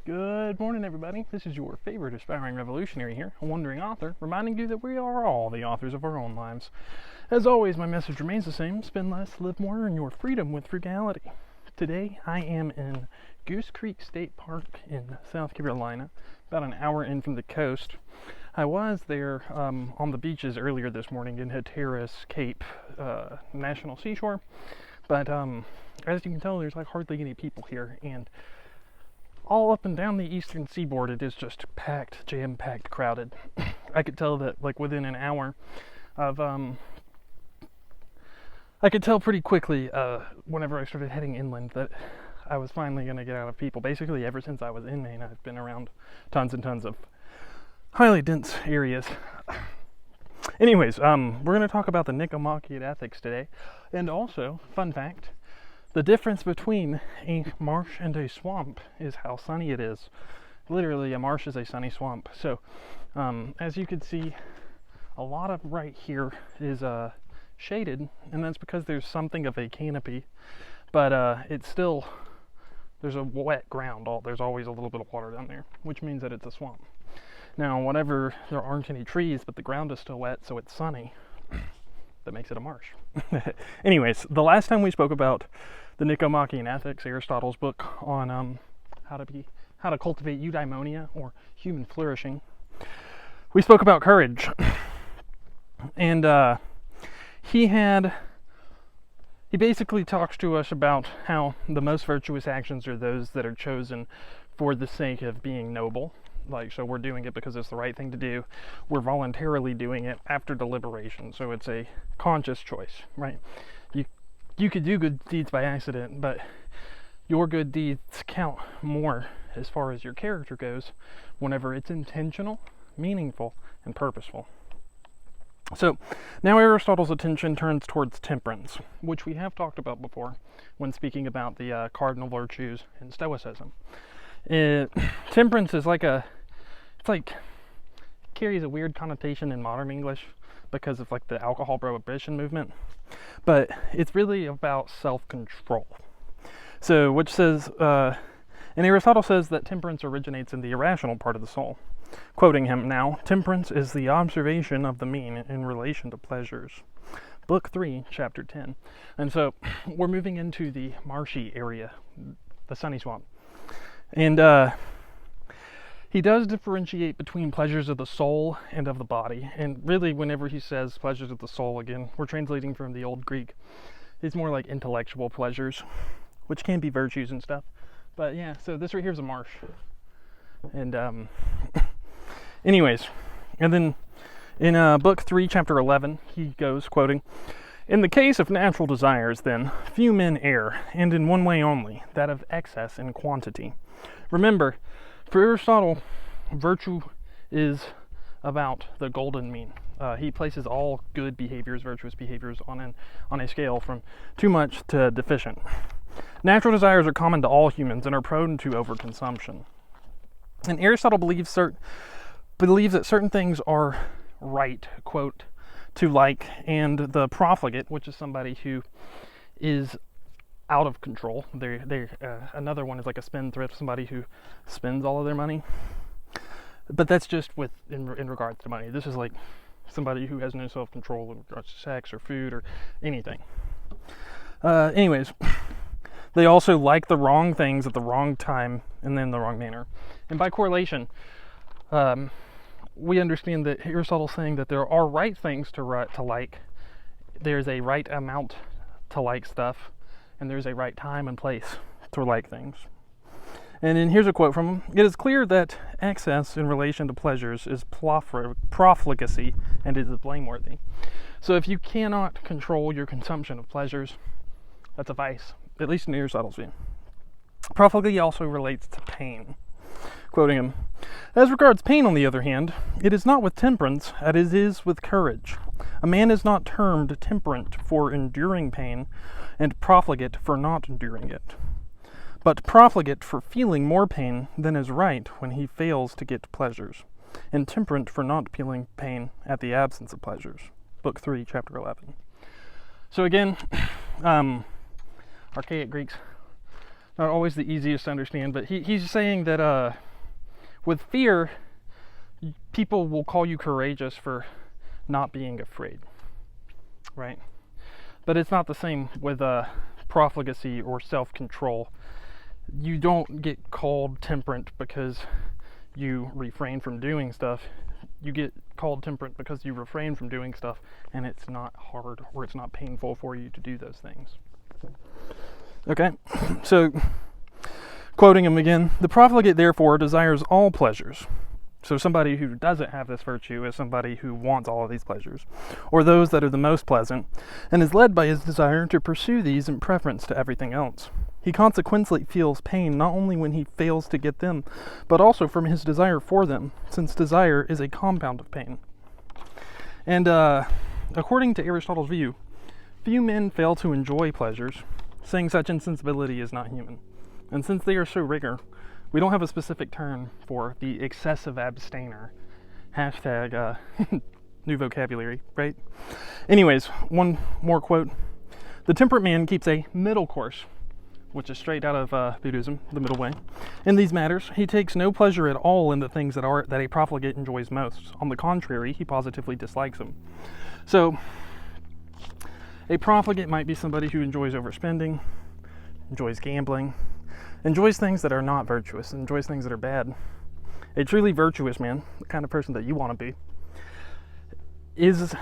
Good morning, everybody. This is your favorite aspiring revolutionary here, a wandering author, reminding you that we are all the authors of our own lives. As always, my message remains the same: spend less, live more, and your freedom with frugality. Today, I am in Goose Creek State Park in South Carolina, about an hour in from the coast. I was there on the beaches earlier this morning in Hatteras Cape National Seashore, but as you can tell, there's like hardly any people here, and all up and down the eastern seaboard it is just packed, jam-packed, crowded. I could tell that like within an hour of I could tell pretty quickly whenever I started heading inland that I was finally going to get out of people. Basically ever since I was in Maine, I've been around tons and tons of highly dense areas. Anyways, we're going to talk about the Nichomachean ethics today, and also, fun fact, the difference between a marsh and a swamp is how sunny it is. Literally, a marsh is a sunny swamp. So, as you can see, a lot of right here is shaded, and that's because there's something of a canopy, but it's still, there's a wet ground. There's always a little bit of water down there, which means that it's a swamp. Now, whenever there aren't any trees, but the ground is still wet, so it's sunny, that makes it a marsh. Anyways, the last time we spoke about the Nichomachean Ethics, Aristotle's book on how to cultivate eudaimonia, or human flourishing, we spoke about courage. And he basically talks to us about how the most virtuous actions are those that are chosen for the sake of being noble. Like, so we're doing it because it's the right thing to do. We're voluntarily doing it after deliberation, so it's a conscious choice, right? You could do good deeds by accident, but your good deeds count more as far as your character goes whenever it's intentional, meaningful, and purposeful. So now Aristotle's attention turns towards temperance, which we have talked about before when speaking about the cardinal virtues in Stoicism. Temperance is carries a weird connotation in modern English because of like the alcohol prohibition movement, but it's really about self-control. So, which says, and Aristotle says that temperance originates in the irrational part of the soul. Quoting him now, temperance is the observation of the mean in relation to pleasures. Book 3, chapter 10. And so we're moving into the marshy area, the sunny swamp. And he does differentiate between pleasures of the soul and of the body. And really, whenever he says pleasures of the soul, again, we're translating from the Old Greek. It's more like intellectual pleasures, which can be virtues and stuff. But yeah, so this right here is a marsh. And anyways, and then in book 3, chapter 11, he goes, quoting, "In the case of natural desires, then, few men err, and in one way only, that of excess in quantity." Remember, for Aristotle, virtue is about the golden mean. He places all good behaviors, virtuous behaviors, on a scale from too much to deficient. Natural desires are common to all humans and are prone to overconsumption. And Aristotle believes that certain things are right, quote, to like, and the profligate, which is somebody who is out of control. Another one is like a spendthrift, somebody who spends all of their money. But that's just in regards to money. This is like somebody who has no self-control in regards to sex or food or anything. Anyways, they also like the wrong things at the wrong time and then the wrong manner. And by correlation, we understand that Aristotle's saying that there are right things to like. There's a right amount to like stuff, and there's a right time and place to like things. And then here's a quote from him. "It is clear that excess in relation to pleasures is profligacy and is blameworthy." So if you cannot control your consumption of pleasures, that's a vice, at least in Aristotle's view. Profligacy also relates to pain. Quoting him, "As regards pain, on the other hand, it is not with temperance as it is with courage. A man is not termed temperate for enduring pain, and profligate for not enduring it, but profligate for feeling more pain than is right when he fails to get pleasures, and temperate for not feeling pain at the absence of pleasures." Book 3, chapter 11. So again, archaic Greeks not always the easiest to understand, but he's saying that with fear, people will call you courageous for not being afraid, right? But it's not the same with profligacy or self-control. You don't get called temperate because you refrain from doing stuff. You get called temperate because you refrain from doing stuff and it's not hard or it's not painful for you to do those things. Okay, so quoting him again, the profligate therefore desires all pleasures. So somebody who doesn't have this virtue is somebody who wants all of these pleasures, or those that are the most pleasant, and is led by his desire to pursue these in preference to everything else. He consequently feels pain not only when he fails to get them, but also from his desire for them, since desire is a compound of pain. And according to Aristotle's view, few men fail to enjoy pleasures, saying such insensibility is not human. And since they are so rare, we don't have a specific term for the excessive abstainer. Hashtag new vocabulary, right? Anyways, one more quote. The temperate man keeps a middle course, which is straight out of Buddhism, the middle way. In these matters, he takes no pleasure at all in the things that a profligate enjoys most. On the contrary, he positively dislikes them. So, a profligate might be somebody who enjoys overspending, enjoys gambling, enjoys things that are not virtuous, enjoys things that are bad. A truly virtuous man, the kind of person that you want to be, isn't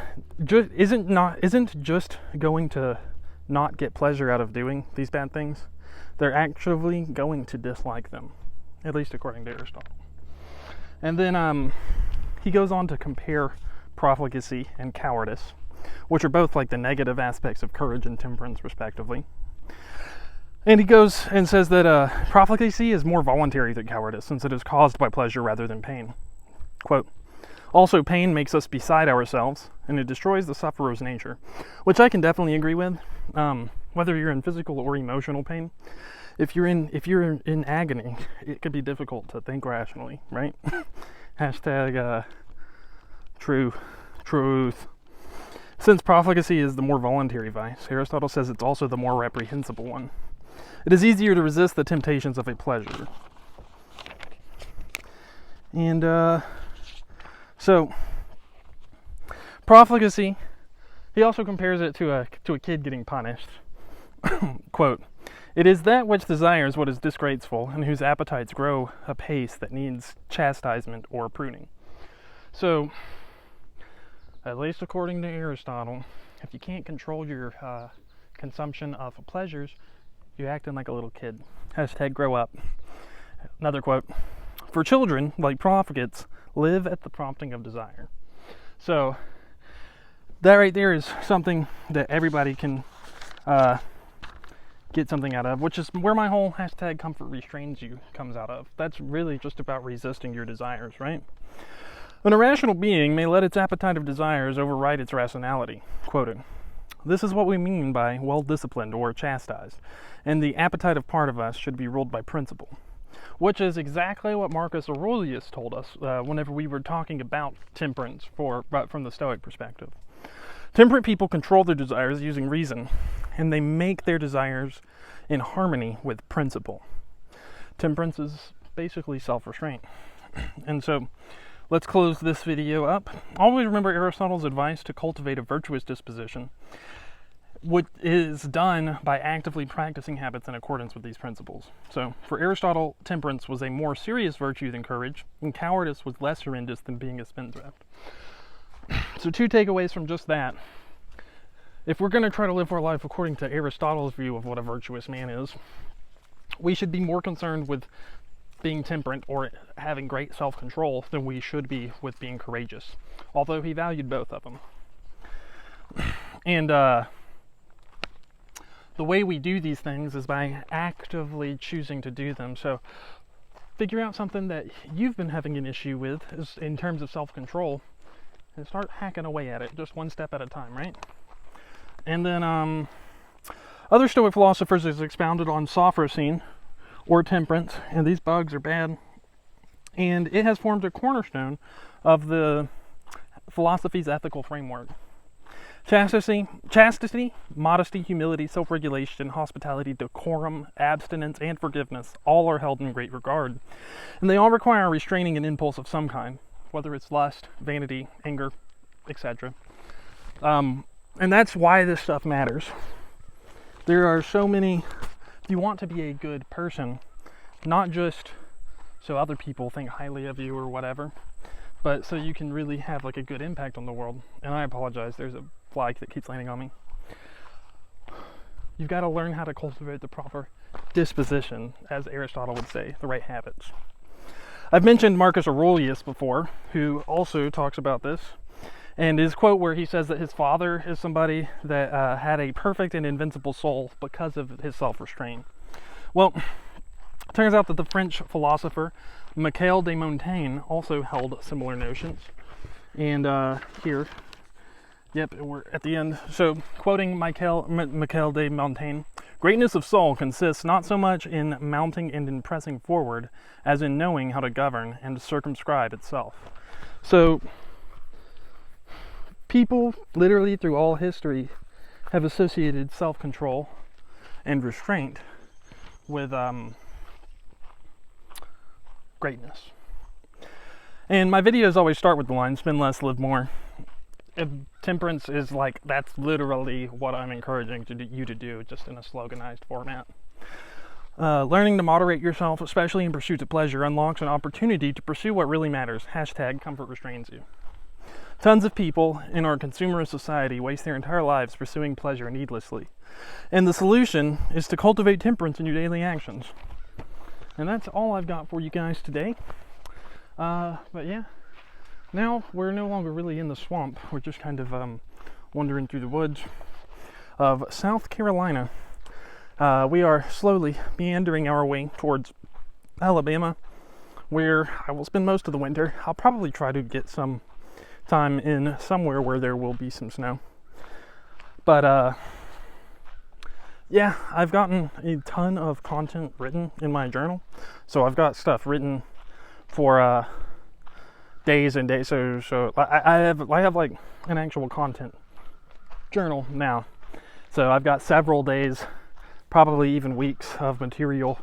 just going to not get pleasure out of doing these bad things. They're actually going to dislike them, at least according to Aristotle. And then he goes on to compare profligacy and cowardice, which are both like the negative aspects of courage and temperance, respectively. And he goes and says that profligacy is more voluntary than cowardice, since it is caused by pleasure rather than pain. Quote, also, pain makes us beside ourselves, and it destroys the sufferer's nature, which I can definitely agree with. Whether you're in physical or emotional pain, if you're in agony, it could be difficult to think rationally, right? Hashtag truth. Since profligacy is the more voluntary vice, Aristotle says it's also the more reprehensible one. It is easier to resist the temptations of a pleasure. And so, profligacy, he also compares it to a kid getting punished. Quote, it is that which desires what is disgraceful and whose appetites grow apace that needs chastisement or pruning. So, at least according to Aristotle, if you can't control your consumption of pleasures, you're acting like a little kid. Hashtag grow up. Another quote. For children, like profligates, live at the prompting of desire. So, that right there is something that everybody can get something out of, which is where my whole hashtag comfort restrains you comes out of. That's really just about resisting your desires, right? An irrational being may let its appetite of desires override its rationality. Quoted. This is what we mean by well-disciplined or chastised, and the appetite of part of us should be ruled by principle, which is exactly what Marcus Aurelius told us whenever we were talking about temperance from the Stoic perspective. Temperate people control their desires using reason, and they make their desires in harmony with principle. Temperance is basically self-restraint. And so, let's close this video up. Always remember Aristotle's advice to cultivate a virtuous disposition, which is done by actively practicing habits in accordance with these principles. So, for Aristotle, temperance was a more serious virtue than courage, and cowardice was less horrendous than being a spendthrift. So, two takeaways from just that. If we're going to try to live our life according to Aristotle's view of what a virtuous man is, we should be more concerned with being temperate or having great self-control than we should be with being courageous, although he valued both of them. And the way we do these things is by actively choosing to do them. So figure out something that you've been having an issue with in terms of self-control and start hacking away at it, just one step at a time, right? And then other Stoic philosophers have expounded on sophrosyne, or temperance, and these bugs are bad. And it has formed a cornerstone of the philosophy's ethical framework. Chastity, modesty, humility, self-regulation, hospitality, decorum, abstinence, and forgiveness all are held in great regard. And they all require restraining an impulse of some kind, whether it's lust, vanity, anger, etc. And that's why this stuff matters. There are so many, if you want to be a good person, not just so other people think highly of you or whatever, but so you can really have like a good impact on the world. And I apologize, there's a fly that keeps landing on me. You've got to learn how to cultivate the proper disposition, as Aristotle would say, the right habits. I've mentioned Marcus Aurelius before, who also talks about this, and his quote where he says that his father is somebody that had a perfect and invincible soul because of his self-restraint. Well, it turns out that the French philosopher Michel de Montaigne also held similar notions. And here, yep, we're at the end. So, quoting Michel de Montaigne, greatness of soul consists not so much in mounting and in pressing forward as in knowing how to govern and to circumscribe itself. So, people literally through all history have associated self-control and restraint with greatness. And my videos always start with the line, spend less, live more. If temperance is like, that's literally what I'm encouraging you to do, just in a sloganized format. Learning to moderate yourself, especially in pursuit of pleasure, unlocks an opportunity to pursue what really matters. # comfort restrains you. Tons of people in our consumerist society waste their entire lives pursuing pleasure needlessly. And the solution is to cultivate temperance in your daily actions. And that's all I've got for you guys today. But yeah, now we're no longer really in the swamp. We're just kind of wandering through the woods of South Carolina. We are slowly meandering our way towards Alabama, where I will spend most of the winter. I'll probably try to get some time in somewhere where there will be some snow. But yeah, I've gotten a ton of content written in my journal. So I've got stuff written for days and days. So I have like an actual content journal now. So I've got several days, probably even weeks of material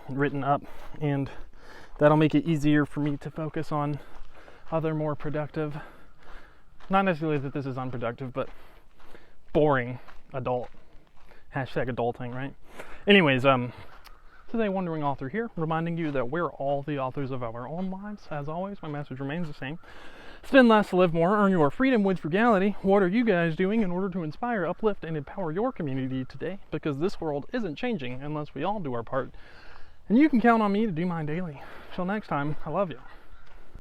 written up, and that'll make it easier for me to focus on other more productive, not necessarily that this is unproductive, but boring adult. # adulting, right? Anyways, today Wandering Author here, reminding you that we're all the authors of our own lives. As always, my message remains the same. Spend less, live more, earn your freedom with frugality. What are you guys doing in order to inspire, uplift, and empower your community today? Because this world isn't changing unless we all do our part. And you can count on me to do mine daily. Till next time, I love you.